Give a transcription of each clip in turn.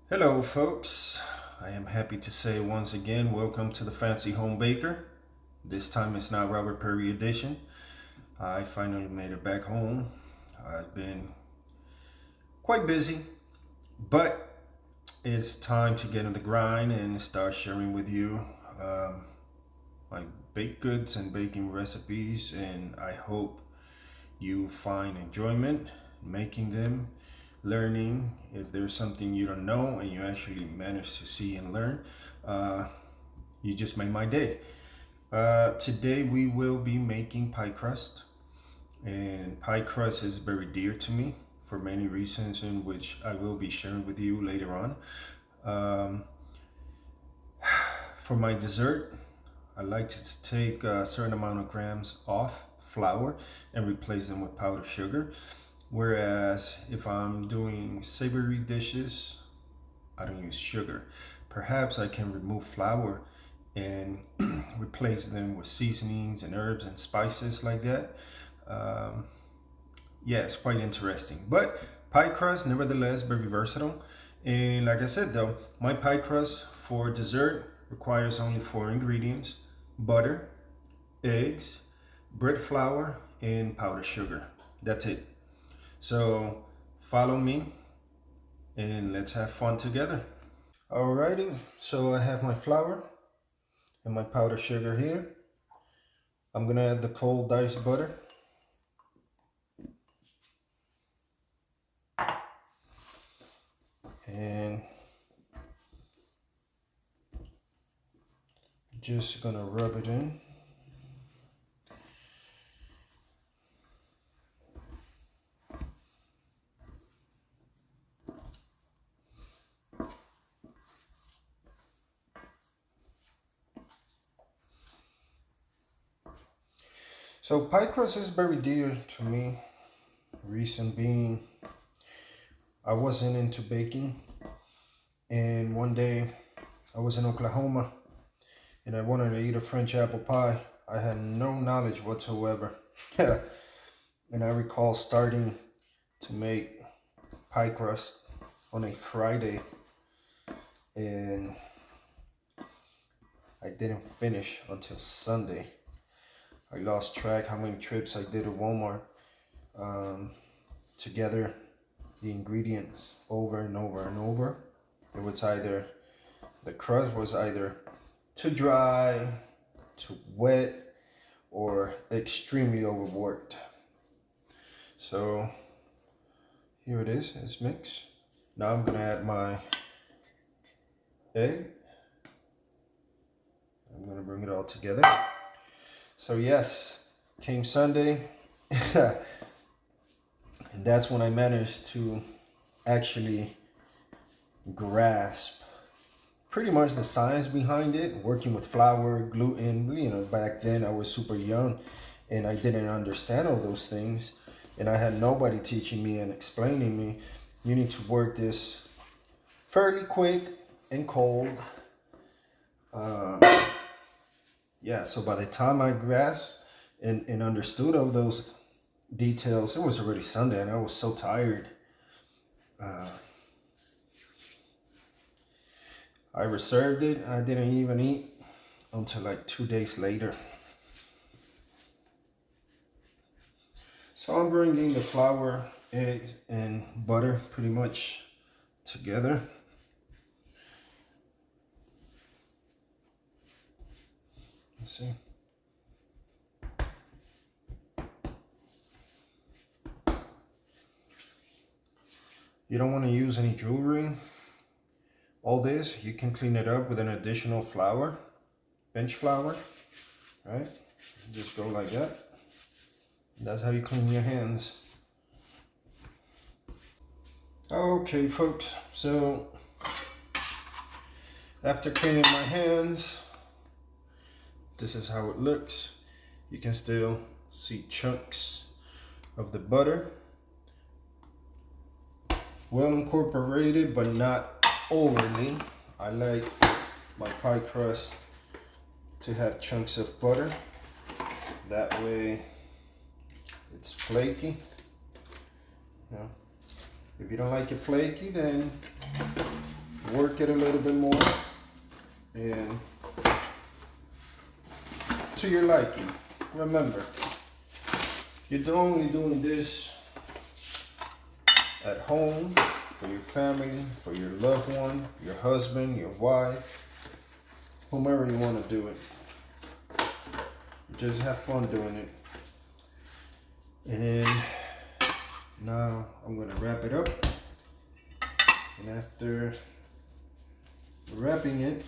Hello folks, I am happy to say once again welcome to the Fancy Home Baker. This time it's not Robert Perry edition. I finally made it back home. I've been quite busy, but it's time to get in the grind and start sharing with you my baked goods and baking recipes, and I hope you find enjoyment making them, learning. If there's something you don't know and you actually manage to see and learn, you just made my day. Today we will be making pie crust, and pie crust is very dear to me for many reasons, in which I will be sharing with you later on. For my dessert, I like to take a certain amount of grams off flour and replace them with powdered sugar. Whereas if I'm doing savory dishes, I don't use sugar. Perhaps I can remove flour and replace them with seasonings and herbs and spices like that. Yeah, it's quite interesting. But pie crust, nevertheless, very versatile. And like I said though, my pie crust for dessert requires only 4 ingredients: butter, eggs, bread flour, and powdered sugar. That's it. So follow me and let's have fun together. Alrighty, so I have my flour and my powdered sugar here. I'm gonna add the cold diced butter. And just gonna rub it in. So pie crust is very dear to me. Reason being, I wasn't into baking, and one day I was in Oklahoma and I wanted to eat a French apple pie. I had no knowledge whatsoever. And I recall starting to make pie crust on a Friday, and I didn't finish until Sunday. I lost track how many trips I did at Walmart to gather the ingredients over and over and over. It was either, the crust was either too dry, too wet, or extremely overworked. So here it is, it's mixed. Now I'm gonna add my egg. I'm gonna bring it all together. So yes, came Sunday, and that's when I managed to actually grasp pretty much the science behind it, working with flour, gluten. You know, back then I was super young and I didn't understand all those things, and I had nobody teaching me and explaining me, you need to work this fairly quick and cold. Yeah, so by the time I grasped and understood all those details, it was already Sunday and I was so tired. I reserved it. I didn't even eat until like 2 days later. So I'm bringing the flour, eggs, and butter pretty much together. Let's see. You don't want to use any jewelry. All this, you can clean it up with an additional flour, bench flour, right? Just go like that. That's how you clean your hands. Okay, folks, so after cleaning my hands, this is how it looks. You can still see chunks of the butter. Well incorporated, but not overly. I like my pie crust to have chunks of butter. That way it's flaky. You know, if you don't like it flaky, then work it a little bit more and to your liking. Remember, you're only doing this at home for your family, for your loved one, your husband, your wife, whomever you want to do it. Just have fun doing it. And then now I'm going to wrap it up. And after wrapping it,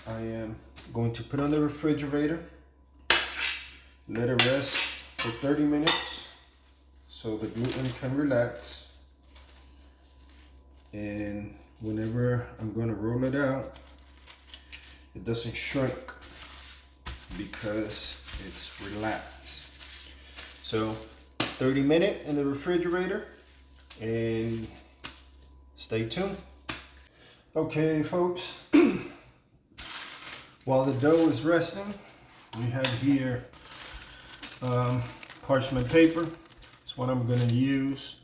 I am going to put on the refrigerator, let it rest for 30 minutes so the gluten can relax. And whenever I'm going to roll it out, it doesn't shrink because it's relaxed. So 30 minutes in the refrigerator and stay tuned. Okay folks, while the dough is resting, we have here parchment paper. It's what I'm going to use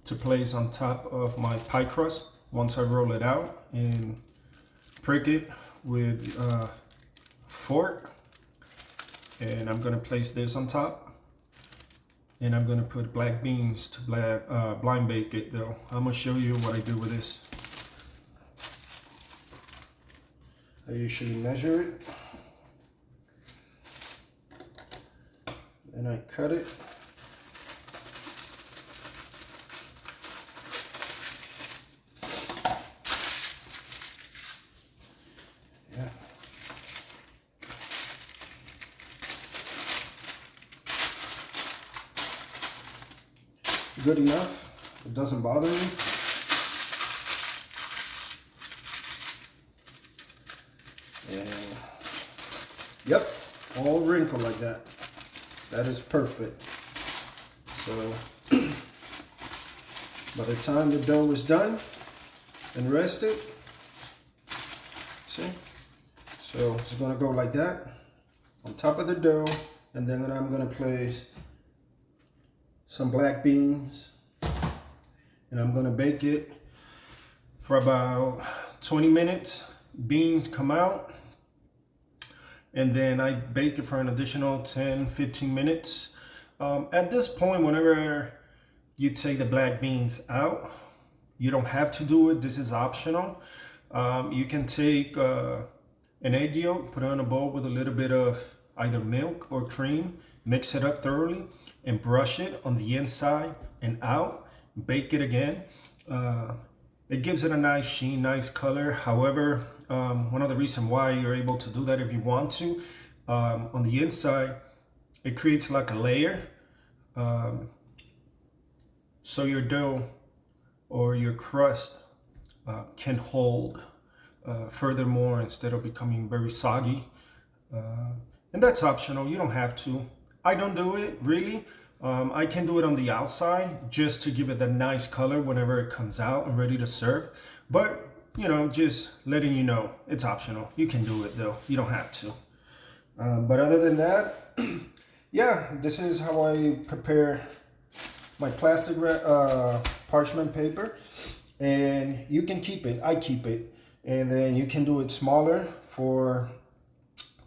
to place on top of my pie crust once I roll it out, and prick it with a fork. And I'm going to place this on top, and I'm going to put black beans to blind bake it though. I'm going to show you what I do with this. I usually measure it, and I cut it. Yeah. Good enough. It doesn't bother me. And yep, all wrinkled like that. That is perfect. So by the time the dough is done and rested, see? So it's gonna go like that on top of the dough, and then I'm gonna place some black beans, and I'm gonna bake it for about 20 minutes. Beans come out, and then I bake it for an additional 10-15 minutes. At this point, whenever you take the black beans out, you don't have to do it. This is optional. You can take an egg yolk, put it in a bowl with a little bit of either milk or cream, mix it up thoroughly, and brush it on the inside and out. Bake it again. It gives it a nice sheen, nice color. However, one of the reasons why you're able to do that if you want to, on the inside, it creates like a layer. So your dough or your crust can hold furthermore instead of becoming very soggy. And that's optional, you don't have to. I don't do it really. I can do it on the outside just to give it that nice color whenever it comes out and ready to serve. But, you know, just letting you know, it's optional. You can do it though, you don't have to. But other than that, yeah, this is how I prepare my plastic parchment paper. And you can keep it, I keep it. And then you can do it smaller for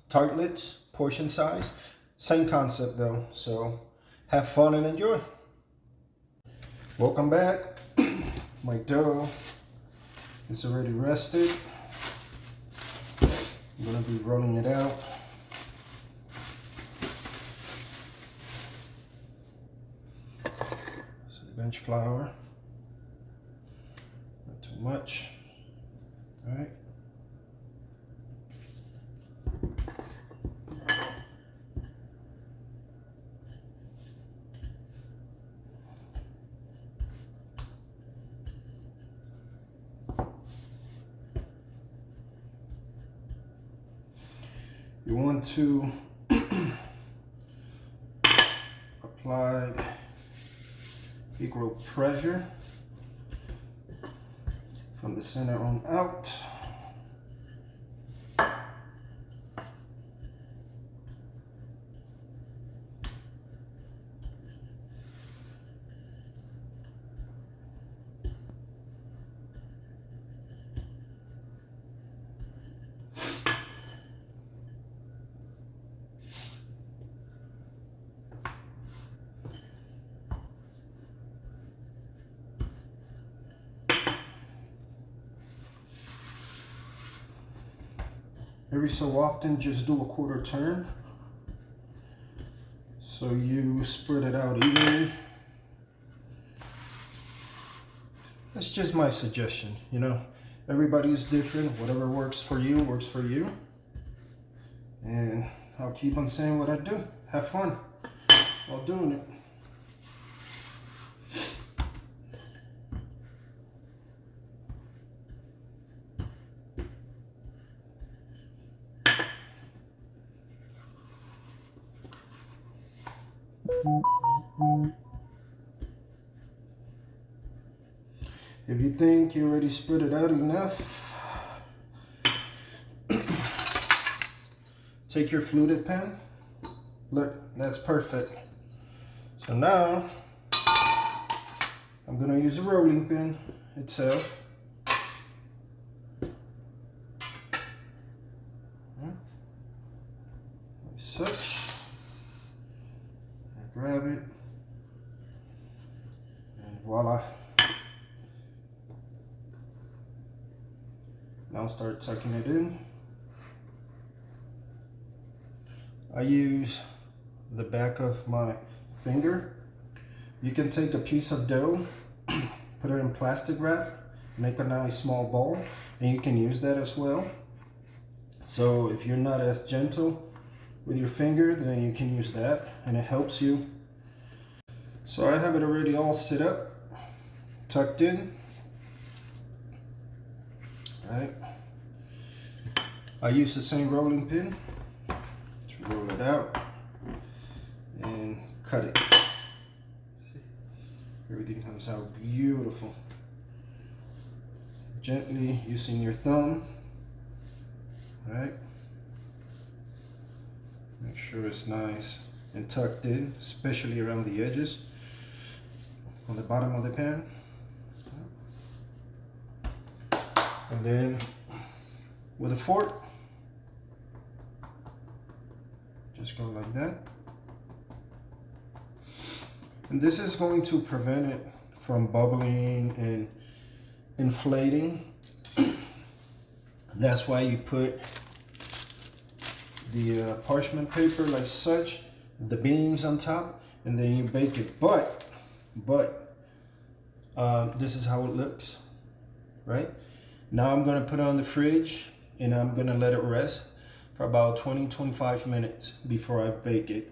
tartlets, portion size. Same concept though, so have fun and enjoy. Welcome back. My dough is already rested. I'm gonna be rolling it out. Some bench flour, not too much. All right. You want to apply equal pressure from the center on out. every so often just do a quarter turn so you spread it out evenly. That's just my suggestion, you know. Everybody is different. Whatever works for you works for you. And I'll keep on saying what I do. Have fun while doing it. If you think you already spread it out enough, take your fluted pan. Look, that's perfect. So now I'm gonna use a rolling pin itself. Like such. I grab it, and voila. Now start tucking it in. I use the back of my finger. You can take a piece of dough, put it in plastic wrap, make a nice small ball, and you can use that as well. So if you're not as gentle with your finger, then you can use that, and it helps you. So I have it already all set up, tucked in. Right. I use the same rolling pin to roll it out and cut it. See? Everything comes out beautiful. Gently using your thumb. Right. Make sure it's nice and tucked in, especially around the edges on the bottom of the pan. And then with a fork, just go like that. And this is going to prevent it from bubbling and inflating. That's why you put the parchment paper like such, the beans on top, and then you bake it. But this is how it looks, right? Now I'm gonna put it on the fridge and I'm gonna let it rest for about 20-25 minutes before I bake it.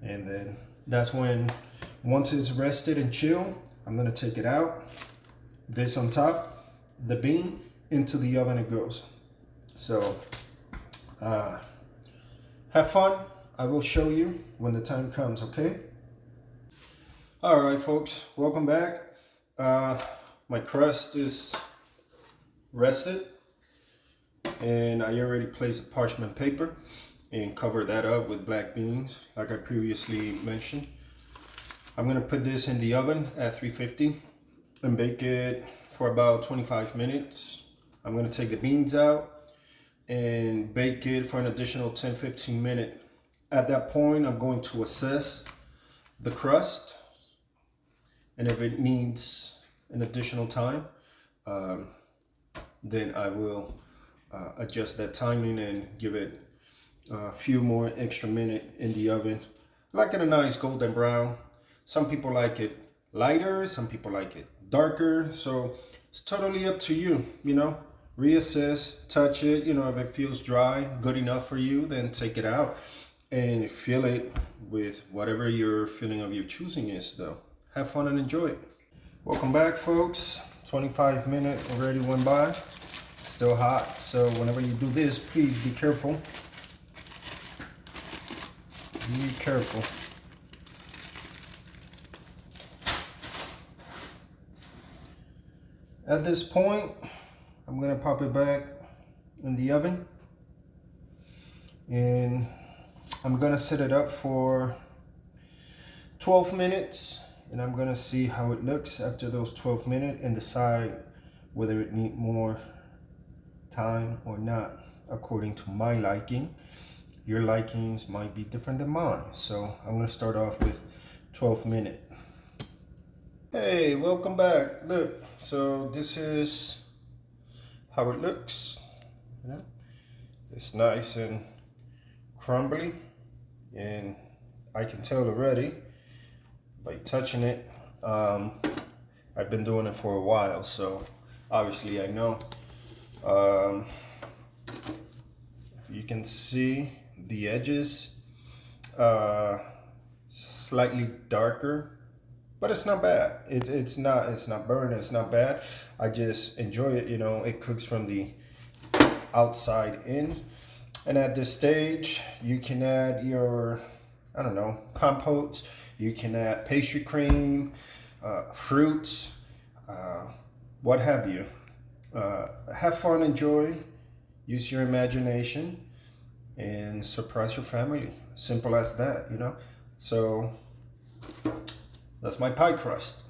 And then that's when, once it's rested and chill, I'm gonna take it out. This on top, the bean, into the oven it goes. So have fun. I will show you when the time comes, okay? All right, folks, welcome back. My crust is rested, and I already placed the parchment paper and covered that up with black beans like I previously mentioned. I'm gonna put this in the oven at 350 and bake it for about 25 minutes. I'm gonna take the beans out and bake it for an additional 10-15 minutes. At that point, I'm going to assess the crust, and if it needs an additional time, then I will adjust that timing and give it a few more extra minutes in the oven. I like it a nice golden brown. Some people like it lighter, some people like it darker, so it's totally up to you, you know. Reassess, touch it, you know, if it feels dry, good enough for you, then take it out and fill it with whatever your filling of your choosing is though. Have fun and enjoy it. Welcome back, folks. 25 minutes already went by. Still hot, so whenever you do this, please be careful. Be careful. At this point, I'm gonna pop it back in the oven, and I'm gonna set it up for 12 minutes, and I'm gonna see how it looks after those 12 minutes and decide whether it needs more time or not, according to my liking. Your likings might be different than mine, so I'm gonna start off with 12 minutes. Hey, welcome back. Look, so this is how it looks. You know, It's nice and crumbly, and I can tell already by touching it. I've been doing it for a while, so obviously I know. You can see the edges slightly darker, but it's not bad. It's not burning, it's not bad. I just enjoy it, you know. It cooks from the outside in. And at this stage, you can add your, I don't know, compotes. You can add pastry cream, fruits, what have you. Have fun, enjoy, use your imagination, and surprise your family. Simple as that, you know. So that's my pie crust.